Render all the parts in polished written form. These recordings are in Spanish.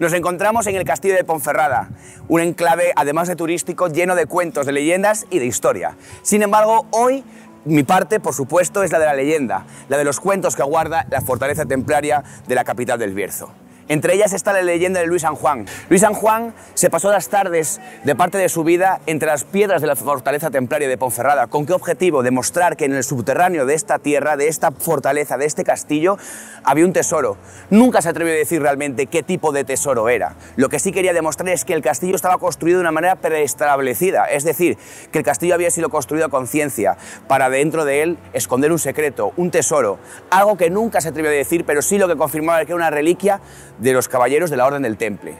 Nos encontramos en el castillo de Ponferrada, un enclave, además de turístico, lleno de cuentos, de leyendas y de historia. Sin embargo, hoy mi parte, por supuesto, es la de la leyenda, la de los cuentos que guarda la fortaleza templaria de la capital del Bierzo. Entre ellas está la leyenda de Luis San Juan. Luis San Juan se pasó las tardes de parte de su vida entre las piedras de la fortaleza templaria de Ponferrada. ¿Con qué objetivo? Demostrar que en el subterráneo de esta tierra, de esta fortaleza, de este castillo, había un tesoro. Nunca se atrevió a decir realmente qué tipo de tesoro era. Lo que sí quería demostrar es que el castillo estaba construido de una manera preestablecida, es decir, que el castillo había sido construido a conciencia para dentro de él esconder un secreto, un tesoro, algo que nunca se atrevió a decir, pero sí lo que confirmaba que era una reliquia de los caballeros de la Orden del Temple.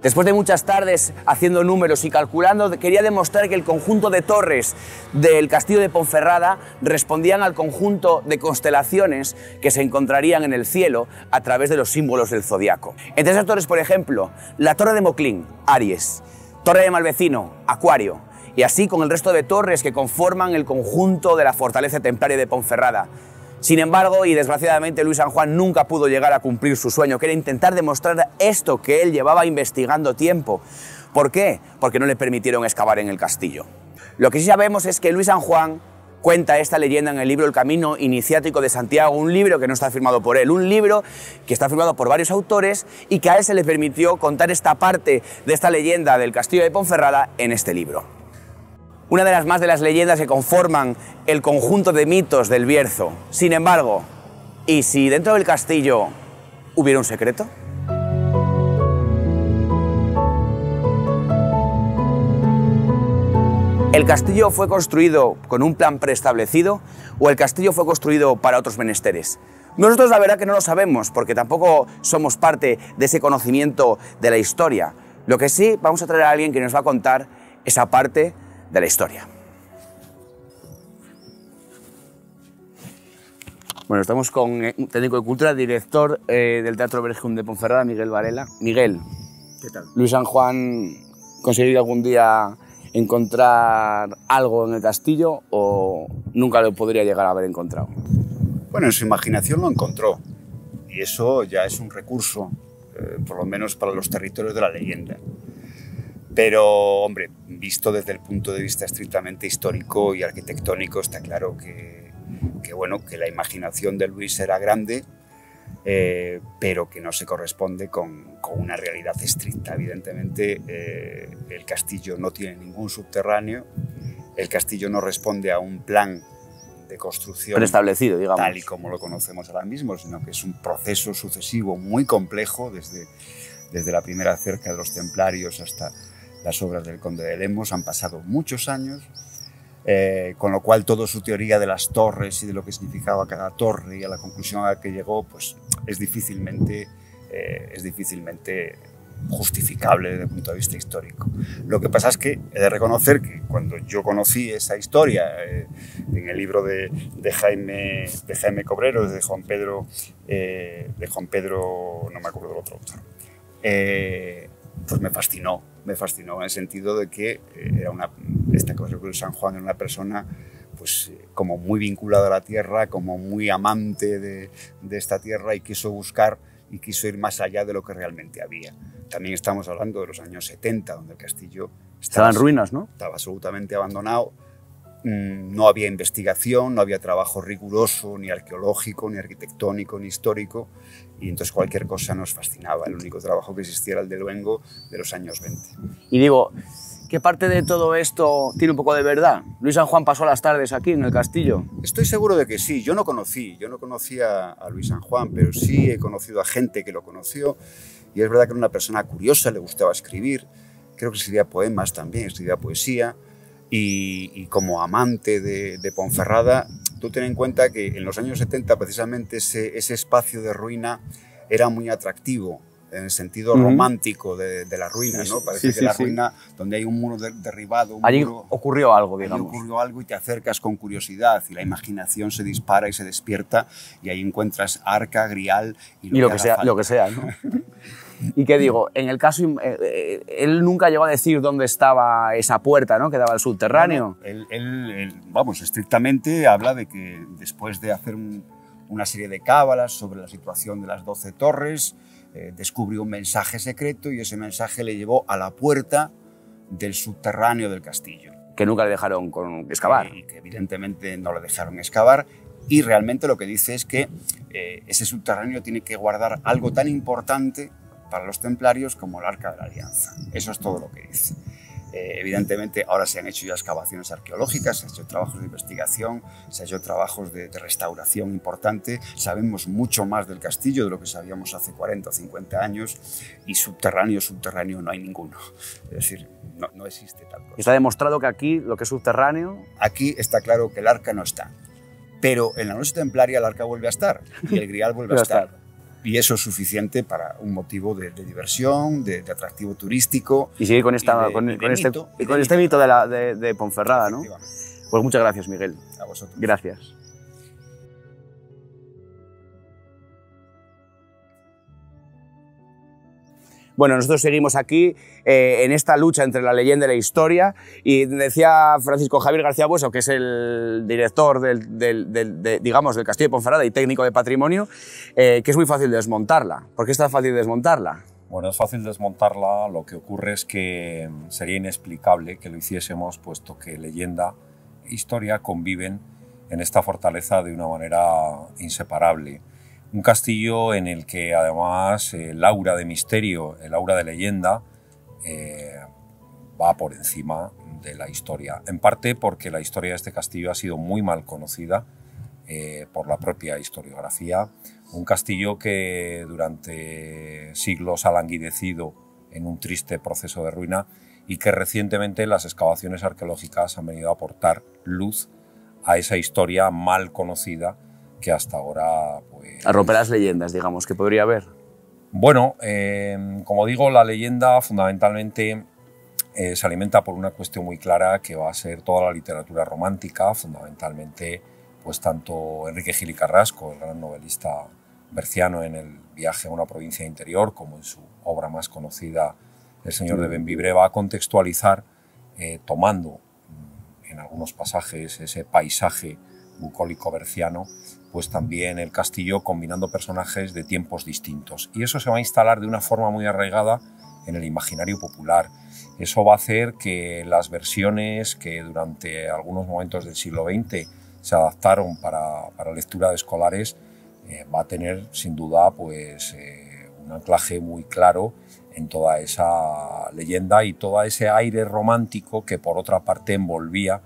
Después de muchas tardes haciendo números y calculando, quería demostrar que el conjunto de torres del castillo de Ponferrada respondían al conjunto de constelaciones que se encontrarían en el cielo a través de los símbolos del zodiaco. Entre esas torres, por ejemplo, la torre de Moclín, Aries, torre de Malvecino, Acuario, y así con el resto de torres que conforman el conjunto de la fortaleza templaria de Ponferrada. Sin embargo, y desgraciadamente, Luis San Juan nunca pudo llegar a cumplir su sueño, que era intentar demostrar esto que él llevaba investigando tiempo. ¿Por qué? Porque no le permitieron excavar en el castillo. Lo que sí sabemos es que Luis San Juan cuenta esta leyenda en el libro El Camino Iniciático de Santiago, un libro que no está firmado por él, un libro que está firmado por varios autores y que a él se le permitió contar esta parte de esta leyenda del castillo de Ponferrada en este libro. Una de las más de las leyendas que conforman el conjunto de mitos del Bierzo. Sin embargo, ¿y si dentro del castillo hubiera un secreto? ¿El castillo fue construido con un plan preestablecido o el castillo fue construido para otros menesteres? Nosotros la verdad que no lo sabemos porque tampoco somos parte de ese conocimiento de la historia. Lo que sí, vamos a traer a alguien que nos va a contar esa parte de la historia. Bueno, estamos con un técnico de cultura, director del Teatro Berjum de Ponferrada, Miguel Varela. Miguel, ¿qué tal? ¿Luis San Juan conseguiría algún día encontrar algo en el castillo o nunca lo podría llegar a haber encontrado? Bueno, en su imaginación lo encontró y eso ya es un recurso, por lo menos para los territorios de la leyenda. Pero, hombre, visto desde el punto de vista estrictamente histórico y arquitectónico, está claro que la imaginación de Luis era grande, pero que no se corresponde con una realidad estricta. Evidentemente, el castillo no tiene ningún subterráneo, el castillo no responde a un plan de construcción preestablecido, digamos, tal y como lo conocemos ahora mismo, sino que es un proceso sucesivo muy complejo, desde la primera cerca de los templarios hasta las obras del conde de Lemos. Han pasado muchos años, con lo cual toda su teoría de las torres y de lo que significaba cada torre y a la conclusión a la que llegó, pues es difícilmente justificable desde el punto de vista histórico. Lo que pasa es que he de reconocer que cuando yo conocí esa historia en el libro de Jaime Cobrero, de Juan Pedro, no me acuerdo del otro autor, pues me fascinó en el sentido de que esta cosa de San Juan era una persona pues como muy vinculada a la tierra, como muy amante de esta tierra y quiso buscar y quiso ir más allá de lo que realmente había. También estamos hablando de los años 70, donde el castillo estaba en ruinas, ¿no? Estaba absolutamente abandonado, no había investigación, no había trabajo riguroso, ni arqueológico, ni arquitectónico, ni histórico, y entonces cualquier cosa nos fascinaba. El único trabajo que existía era el de Luengo de los años 20. Y digo, ¿qué parte de todo esto tiene un poco de verdad? ¿Luis San Juan pasó las tardes aquí en el castillo? Estoy seguro de que sí. Yo no conocía a Luis San Juan, pero sí he conocido a gente que lo conoció, y es verdad que era una persona curiosa, le gustaba escribir, creo que escribía poemas también, escribía poesía, y como amante de Ponferrada, tú ten en cuenta que en los años 70 precisamente ese espacio de ruina era muy atractivo, en el sentido romántico de la ruina, ¿no? Parece que la ruina, donde hay un muro derribado, allí ocurrió algo, digamos. Allí ocurrió algo y te acercas con curiosidad y la imanación se dispara y se despierta y ahí encuentras arca, grial y lo que sea, ¿no? Y qué digo, en el caso, él nunca llegó a decir dónde estaba esa puerta, ¿no?, que daba al subterráneo. Él, vamos, estrictamente habla de que después de hacer una serie de cábalas sobre la situación de las 12 torres, descubrió un mensaje secreto y ese mensaje le llevó a la puerta del subterráneo del castillo. Que nunca le dejaron excavar. Y que evidentemente no le dejaron excavar. Y realmente lo que dice es que ese subterráneo tiene que guardar algo tan importante para los templarios como el Arca de la Alianza. Eso es todo lo que dice. Evidentemente ahora se han hecho ya excavaciones arqueológicas, se han hecho trabajos de investigación, se han hecho trabajos de restauración importante, sabemos mucho más del castillo de lo que sabíamos hace 40 o 50 años y subterráneo no hay ninguno, es decir, no existe tal cosa. Está demostrado que aquí lo que es subterráneo... Aquí está claro que el arca no está, pero en la noche templaria el arca vuelve a estar y el grial vuelve a estar. Y eso es suficiente para un motivo de diversión, de atractivo turístico. Y sigue con este mito de Ponferrada, ¿no? Pues muchas gracias, Miguel. A vosotros. Gracias. Bueno, nosotros seguimos aquí en esta lucha entre la leyenda y la historia y decía Francisco Javier García Bueso, que es el director digamos, del Castillo de Ponferrada y técnico de patrimonio, que es muy fácil desmontarla. ¿Por qué es tan fácil desmontarla? Bueno, es fácil desmontarla, lo que ocurre es que sería inexplicable que lo hiciésemos, puesto que leyenda e historia conviven en esta fortaleza de una manera inseparable. Un castillo en el que además el aura de misterio, el aura de leyenda, va por encima de la historia. En parte porque la historia de este castillo ha sido muy mal conocida por la propia historiografía. Un castillo que durante siglos ha languidecido en un triste proceso de ruina y que recientemente las excavaciones arqueológicas han venido a aportar luz a esa historia mal conocida que hasta ahora... Pues, a romper las leyendas, digamos, que podría haber. Bueno, como digo, la leyenda fundamentalmente se alimenta por una cuestión muy clara que va a ser toda la literatura romántica, fundamentalmente pues tanto Enrique Gil y Carrasco, el gran novelista berciano en El viaje a una provincia interior, como en su obra más conocida El señor de Bembibre, va a contextualizar tomando en algunos pasajes ese paisaje bucólico berciano, pues también el castillo combinando personajes de tiempos distintos. Y eso se va a instalar de una forma muy arraigada en el imaginario popular. Eso va a hacer que las versiones que durante algunos momentos del siglo XX se adaptaron para lectura de escolares, va a tener sin duda pues, un anclaje muy claro en toda esa leyenda y todo ese aire romántico que por otra parte envolvía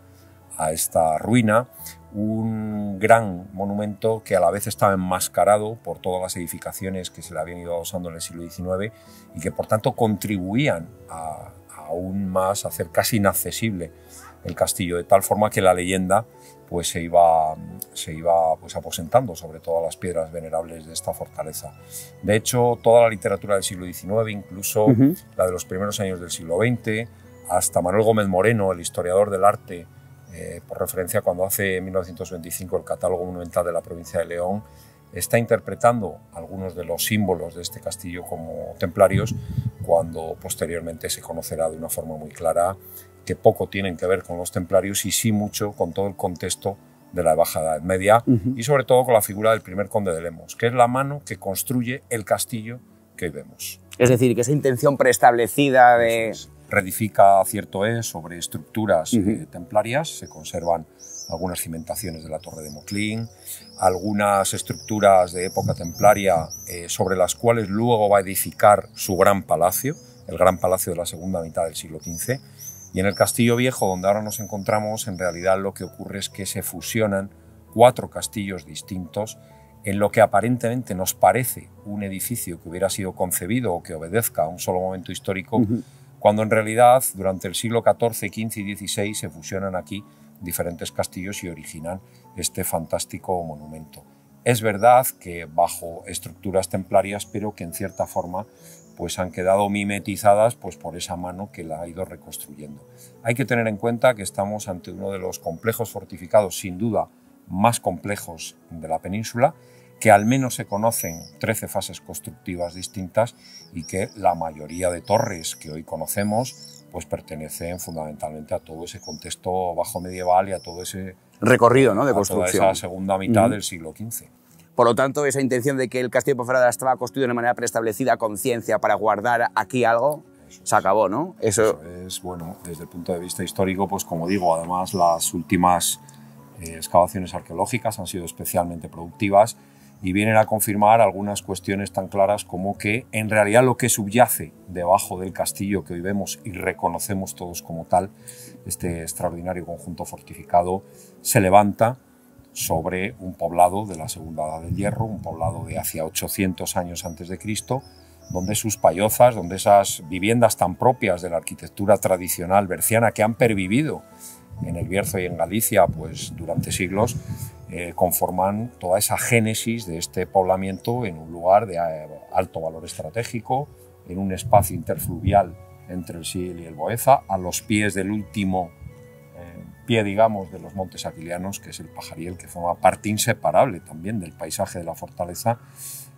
a esta ruina, un gran monumento que a la vez estaba enmascarado por todas las edificaciones que se le habían ido adosando en el siglo XIX y que por tanto contribuían a aún más hacer casi inaccesible el castillo, de tal forma que la leyenda pues, se iba pues, aposentando sobre todas las piedras venerables de esta fortaleza. De hecho, toda la literatura del siglo XIX, incluso la de los primeros años del siglo XX, hasta Manuel Gómez Moreno, el historiador del arte, por referencia cuando hace en 1925 el catálogo monumental de la provincia de León, está interpretando algunos de los símbolos de este castillo como templarios, cuando posteriormente se conocerá de una forma muy clara que poco tienen que ver con los templarios y sí mucho con todo el contexto de la Baja Edad Media y sobre todo con la figura del primer conde de Lemos, que es la mano que construye el castillo que hoy vemos. Es decir, que esa intención preestablecida de... Reedifica, cierto es, sobre estructuras templarias, se conservan algunas cimentaciones de la Torre de Moclín, algunas estructuras de época templaria sobre las cuales luego va a edificar su gran palacio, el gran palacio de la segunda mitad del siglo XV, y en el Castillo Viejo, donde ahora nos encontramos, en realidad lo que ocurre es que se fusionan 4 castillos distintos en lo que aparentemente nos parece un edificio que hubiera sido concebido o que obedezca a un solo momento histórico, cuando en realidad durante el siglo XIV, XV y XVI se fusionan aquí diferentes castillos y originan este fantástico monumento. Es verdad que bajo estructuras templarias, pero que en cierta forma pues han quedado mimetizadas pues, por esa mano que la ha ido reconstruyendo. Hay que tener en cuenta que estamos ante uno de los complejos fortificados, sin duda, más complejos de la península, que al menos se conocen 13 fases constructivas distintas y que la mayoría de torres que hoy conocemos pues pertenecen fundamentalmente a todo ese contexto bajo medieval y a todo ese recorrido, ¿no?, de construcción. A toda esa segunda mitad del siglo XV. Por lo tanto, esa intención de que el castillo de Ponferrada estaba construido de una manera preestablecida con ciencia para guardar aquí algo, se acabó, ¿no? Eso es, bueno, desde el punto de vista histórico, pues como digo, además las últimas excavaciones arqueológicas han sido especialmente productivas y vienen a confirmar algunas cuestiones tan claras como que en realidad lo que subyace debajo del castillo que hoy vemos y reconocemos todos como tal, este extraordinario conjunto fortificado, se levanta sobre un poblado de la Segunda Edad del Hierro, un poblado de hacia 800 años antes de Cristo, donde sus payozas, donde esas viviendas tan propias de la arquitectura tradicional berciana que han pervivido en el Bierzo y en Galicia pues, durante siglos, conforman toda esa génesis de este poblamiento en un lugar de alto valor estratégico, en un espacio interfluvial entre el Sil y el Boeza, a los pies del último pie, digamos, de los montes aquilianos, que es el Pajariel, que forma parte inseparable también del paisaje de la fortaleza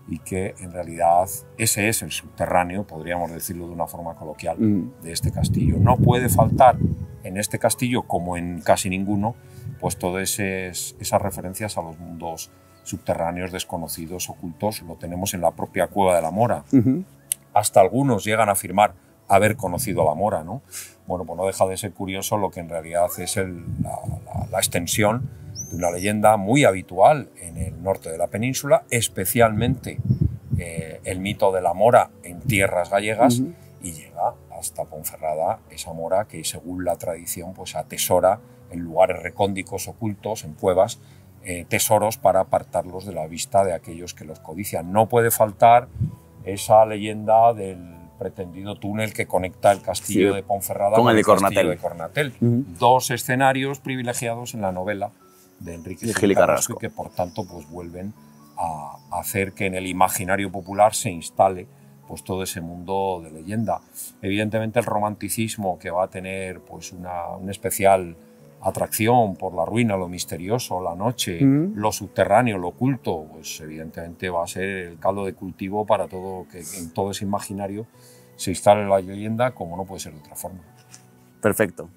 y que en realidad ese es el subterráneo, podríamos decirlo de una forma coloquial, de este castillo. No puede faltar en este castillo, como en casi ninguno, pues todas esas referencias a los mundos subterráneos, desconocidos, ocultos. Lo tenemos en la propia Cueva de la Mora. Hasta algunos llegan a afirmar haber conocido a la Mora, ¿no? Bueno, pues no deja de ser curioso lo que en realidad es la extensión de una leyenda muy habitual en el norte de la península, especialmente el mito de la Mora en tierras gallegas, y llega hasta Ponferrada, esa Mora que según la tradición pues atesora en lugares recónditos, ocultos, en cuevas, tesoros para apartarlos de la vista de aquellos que los codician. No puede faltar esa leyenda del pretendido túnel que conecta el castillo de Ponferrada con el castillo de Cornatel. Dos escenarios privilegiados en la novela de Enrique Gil y Carrasco y que por tanto pues, vuelven a hacer que en el imaginario popular se instale pues, todo ese mundo de leyenda. Evidentemente el romanticismo, que va a tener pues, una especial atracción por la ruina, lo misterioso, la noche, lo subterráneo, lo oculto, pues evidentemente va a ser el caldo de cultivo para todo, que en todo ese imaginario se instale la leyenda como no puede ser de otra forma. Perfecto.